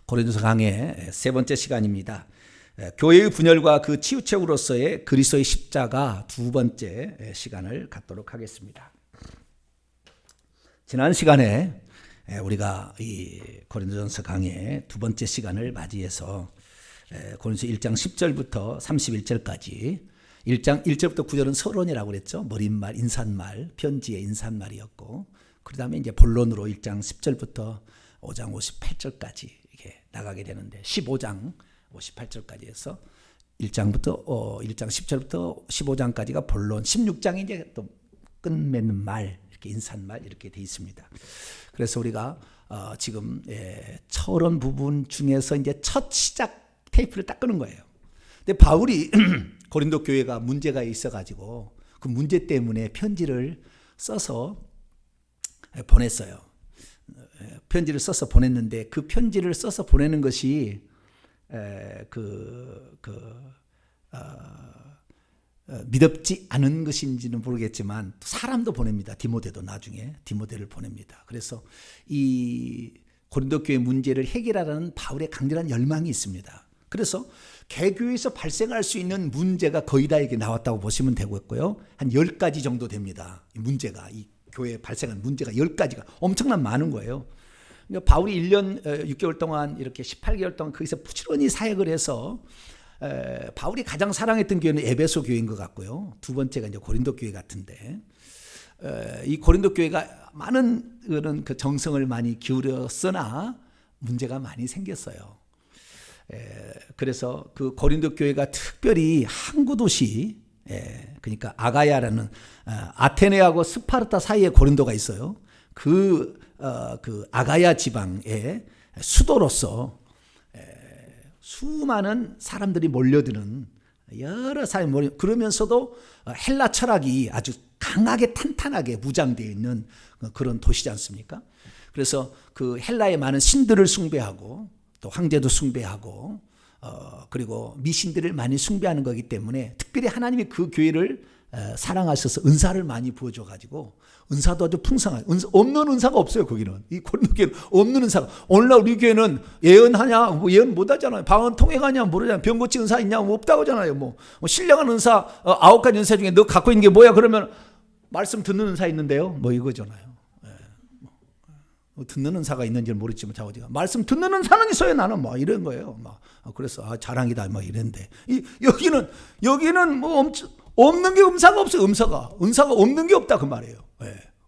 고린도서 강의 세 번째 시간입니다. 교회의 분열과 그 치유책으로서의 그리스도의 십자가 두 번째 시간을 갖도록 하겠습니다. 지난 시간에 우리가 이 고린도전서 강의 두 번째 시간을 맞이해서 고린도서 1장 10절부터 31절까지 1장 1절부터 9절은 서론이라고 그랬죠. 머릿말, 인사말, 편지의 인사말이었고 그 다음에 이제 본론으로 1장 10절부터 5장 58절까지 이렇게 나가게 되는데 15장 58절까지 해서 1장 10절부터 15장까지가 본론, 16장이 이제 또 끝맺는 말, 이렇게 인사말 이렇게 돼 있습니다. 그래서 우리가 지금 서론 부분 중에서 이제 첫 시작 테이프를 딱 끄는 거예요. 근데 바울이 고린도 교회가 문제가 있어가지고 그 문제 때문에 편지를 써서 보냈어요. 편지를 써서 보냈는데 그 편지를 써서 보내는 것이 미덥지 않은 것인지는 모르겠지만 사람도 보냅니다. 디모데도 나중에 디모데를 보냅니다. 그래서 이 고린도 교회 문제를 해결하라는 바울의 강렬한 열망이 있습니다. 그래서 개교에서 발생할 수 있는 문제가 거의 다 이렇게 나왔다고 보시면 되고요. 한 10가지 정도 됩니다. 문제가, 이 교회에 발생한 문제가 10가지가 엄청난 많은 거예요. 그러니까 바울이 1년 6개월 동안 이렇게 18개월 동안 거기서 부지런히 사역을 해서 바울이 가장 사랑했던 교회는 에베소 교회인 것 같고요. 두 번째가 이제 고린도 교회 같은데 이 고린도 교회가 많은 그런 그 정성을 많이 기울였으나 문제가 많이 생겼어요. 그래서 그 고린도 교회가 특별히 항구 도시, 그러니까 아가야라는 아테네하고 스파르타 사이에 고린도가 있어요. 그 아가야 지방의 수도로서 수많은 사람들이 몰려드는 여러 사람이 몰려, 그러면서도 헬라 철학이 아주 강하게 탄탄하게 무장되어 있는 그런 도시지 않습니까? 그래서 그 헬라의 많은 신들을 숭배하고 또 황제도 숭배하고 그리고 미신들을 많이 숭배하는 거기 때문에 특별히 하나님이 그 교회를 사랑하셔서 은사를 많이 부어줘가지고 은사도 아주 풍성한, 없는 은사가 없어요. 거기는 이 고린도 교회는 없는 은사가. 오늘날 우리 교회는 예언하냐, 뭐 예언 못하잖아요. 방언 통역하냐 모르잖아요. 병 고치 은사 있냐, 뭐 없다고 하잖아요. 뭐 신령한 은사 9가지 은사 중에 너 갖고 있는 게 뭐야? 그러면 말씀 듣는 은사 있는데요. 뭐 이거잖아요. 듣는 은사가 있는지는 모르지만 자오지가 말씀 듣는 은사는 있어요. 나는 뭐 이런 거예요. 막 그래서 자랑이다 뭐 이랬는데 여기는 뭐 없는 게 은사가 없어요. 은사가 없는 게 없다 그 말이에요.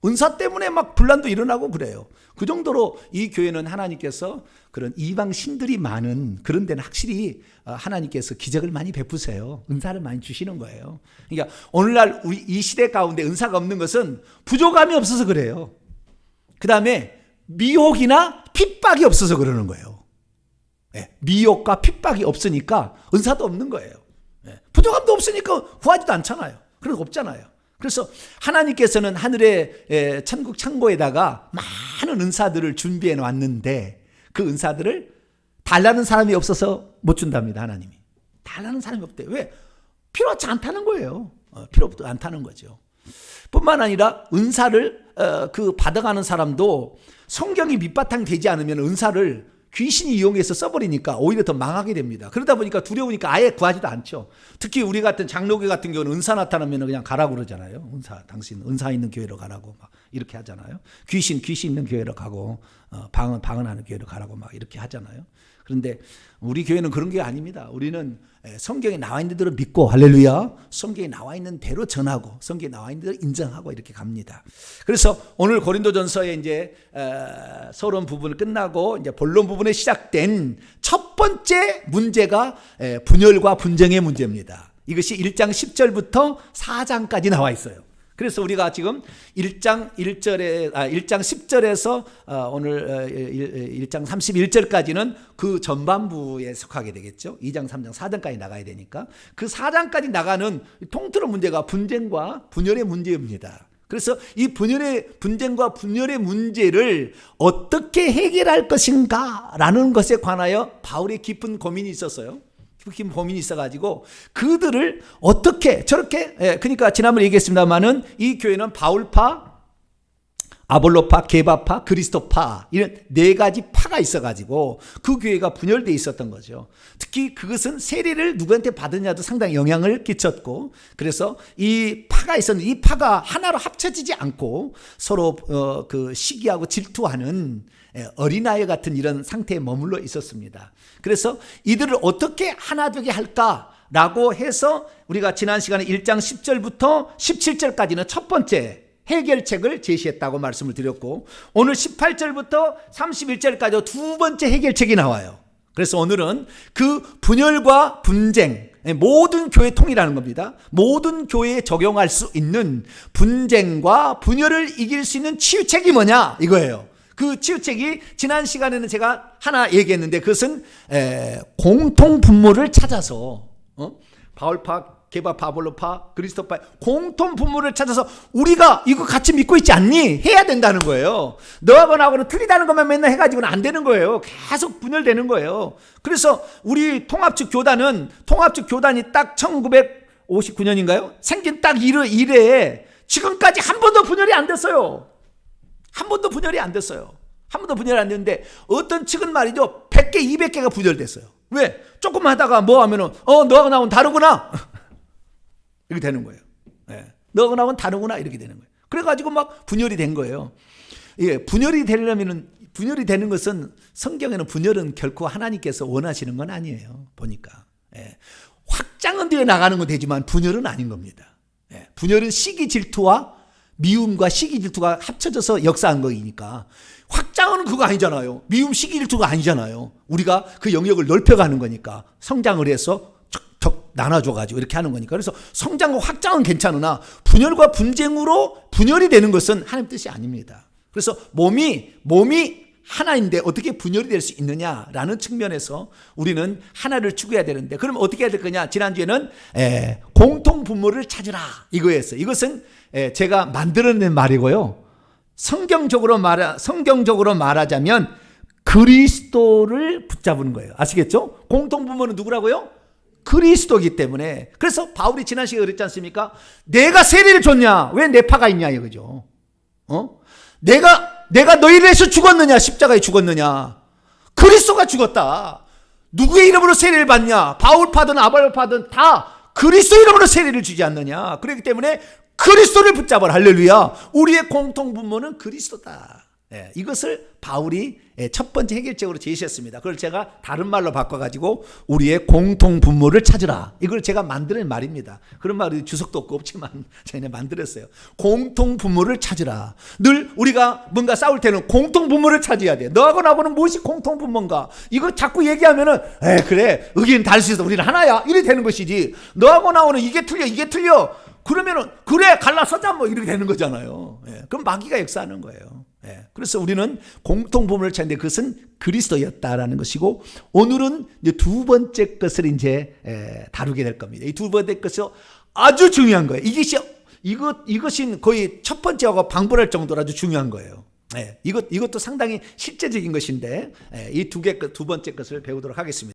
은사 때문에 막 분란도 일어나고 그래요. 그 정도로 이 교회는 하나님께서 그런 이방 신들이 많은 그런 데는 확실히 하나님께서 기적을 많이 베푸세요. 은사를 많이 주시는 거예요. 그러니까 오늘날 우리 이 시대 가운데 은사가 없는 것은 부족함이 없어서 그래요. 그 다음에 미혹이나 핍박이 없어서 그러는 거예요. 미혹과 핍박이 없으니까 은사도 없는 거예요. 부족함도 없으니까 구하지도 않잖아요. 그런 거 없잖아요. 그래서 하나님께서는 하늘의 천국 창고에다가 많은 은사들을 준비해 놨는데 그 은사들을 달라는 사람이 없어서 못 준답니다. 하나님이. 달라는 사람이 없대요. 왜? 필요하지 않다는 거예요. 필요하지 않다는 거죠. 뿐만 아니라 은사를 받아가는 사람도 성경이 밑바탕 되지 않으면 은사를 귀신이 이용해서 써버리니까 오히려 더 망하게 됩니다. 그러다 보니까 두려우니까 아예 구하지도 않죠. 특히 우리 같은 장로교 같은 경우는 은사 나타나면 그냥 가라고 그러잖아요. 당신 은사 있는 교회로 가라고 막 이렇게 하잖아요. 귀신 있는 교회로 가고 방언하는 교회로 가라고 막 이렇게 하잖아요. 그런데 우리 교회는 그런 게 아닙니다. 우리는 성경에 나와 있는 대로 믿고 할렐루야, 성경에 나와 있는 대로 전하고 성경에 나와 있는 대로 인정하고 이렇게 갑니다. 그래서 오늘 고린도전서의 이제 서론 부분을 끝나고 이제 본론 부분에 시작된 첫 번째 문제가 분열과 분쟁의 문제입니다. 이것이 1장 10절부터 4장까지 나와 있어요. 그래서 우리가 지금 1장 10절에서 오늘 1장 31절까지는 그 전반부에 속하게 되겠죠. 2장, 3장, 4장까지 나가야 되니까 그 4장까지 나가는 통틀어 문제가 분쟁과 분열의 문제입니다. 그래서 이 분쟁과 분열의 문제를 어떻게 해결할 것인가라는 것에 관하여 바울의 깊은 고민이 있었어요. 깊은 고민이 있어가지고 그들을 어떻게 저렇게 그러니까 지난번에 얘기했습니다만은 이 교회는 바울파, 아볼로파, 게바파, 그리스도파 이런 네 가지 파가 있어가지고 그 교회가 분열돼 있었던 거죠. 특히 그것은 세례를 누구한테 받느냐도 상당히 영향을 끼쳤고, 그래서 이 파가 있었는데 이 파가 하나로 합쳐지지 않고 서로 그 시기하고 질투하는 어린아이 같은 이런 상태에 머물러 있었습니다. 그래서 이들을 어떻게 하나 되게 할까라고 해서 우리가 지난 시간에 1장 10절부터 17절까지는 첫 번째 해결책을 제시했다고 말씀을 드렸고, 오늘 18절부터 31절까지 두 번째 해결책이 나와요. 그래서 오늘은 그 분열과 분쟁, 모든 교회 통일하는 겁니다. 모든 교회에 적용할 수 있는 분쟁과 분열을 이길 수 있는 치유책이 뭐냐 이거예요. 그 치유책이 지난 시간에는 제가 하나 얘기했는데, 그것은 공통 분모를 찾아서 바울파, 게바파, 아볼로파, 그리스도파 공통 분모를 찾아서 우리가 이거 같이 믿고 있지 않니? 해야 된다는 거예요. 너하고 나하고는 틀리다는 것만 맨날 해가지고는 안 되는 거예요. 계속 분열되는 거예요. 그래서 우리 통합측 교단이 딱 1959년인가요? 생긴 딱 이래에 지금까지 한 번도 분열이 안 됐어요. 한 번도 분열이 안 됐어요. 한 번도 분열이 안 됐는데 어떤 측은 말이죠, 100개, 200개가 분열됐어요. 왜? 조금 하다가 뭐 하면은 너하고 나하고는 다르구나 이렇게 되는 거예요. 너하고 나하고는 다르구나 이렇게 되는 거예요. 그래가지고 막 분열이 된 거예요. 분열이 되는 것은, 성경에는 분열은 결코 하나님께서 원하시는 건 아니에요. 보니까 확장은 되어 나가는 건 되지만 분열은 아닌 겁니다. 분열은 시기 질투와 미움과 시기 질투가 합쳐져서 역사한 거니까, 확장은 그거 아니잖아요. 미움, 시기 질투가 아니잖아요. 우리가 그 영역을 넓혀가는 거니까, 성장을 해서 척척 나눠줘가지고 이렇게 하는 거니까. 그래서 성장과 확장은 괜찮으나 분열과 분쟁으로 분열이 되는 것은 하나님 뜻이 아닙니다. 그래서 몸이 하나인데 어떻게 분열이 될 수 있느냐라는 측면에서 우리는 하나를 추구해야 되는데, 그럼 어떻게 해야 될 거냐? 지난주에는 공통 분모를 찾으라 이거였어요. 이것은 제가 만들어낸 말이고요. 성경적으로 말하자면 그리스도를 붙잡은 거예요. 아시겠죠? 공통 분모는 누구라고요? 그리스도이기 때문에. 그래서 바울이 지난 시간에 그랬지 않습니까? 내가 세례를 줬냐? 왜 내 파가 있냐 이거죠. 내가 너희를 위해서 죽었느냐? 십자가에 죽었느냐? 그리스도가 죽었다. 누구의 이름으로 세례를 받냐? 바울파든 아볼로파든 다 그리스도 이름으로 세례를 주지 않느냐? 그렇기 때문에 그리스도를 붙잡아라. 할렐루야. 우리의 공통 분모는 그리스도다. 이것을 바울이 첫 번째 해결책으로 제시했습니다. 그걸 제가 다른 말로 바꿔가지고 우리의 공통 분모를 찾으라. 이걸 제가 만드는 말입니다. 그런 말이 주석도 없고 없지만 제가 만들었어요. 공통 분모를 찾으라. 늘 우리가 뭔가 싸울 때는 공통 분모를 찾아야 돼. 너하고 나하고는 무엇이 공통 분모인가? 이거 자꾸 얘기하면은 그래 의견 다를 수 있어. 우리는 하나야. 이래 되는 것이지. 너하고 나하고는 이게 틀려. 그러면은 그래 갈라서자 뭐 이렇게 되는 거잖아요. 그럼 마귀가 역사하는 거예요. 그래서 우리는 공통 분모를 찾는데 그것은 그리스도였다라는 것이고, 오늘은 이제 두 번째 것을 이제 다루게 될 겁니다. 이 두 번째 것이 아주 중요한 거예요. 이것이 거의 첫 번째하고 방불할 정도로 아주 중요한 거예요. 이것도 상당히 실제적인 것인데 이 두 번째 것을 배우도록 하겠습니다.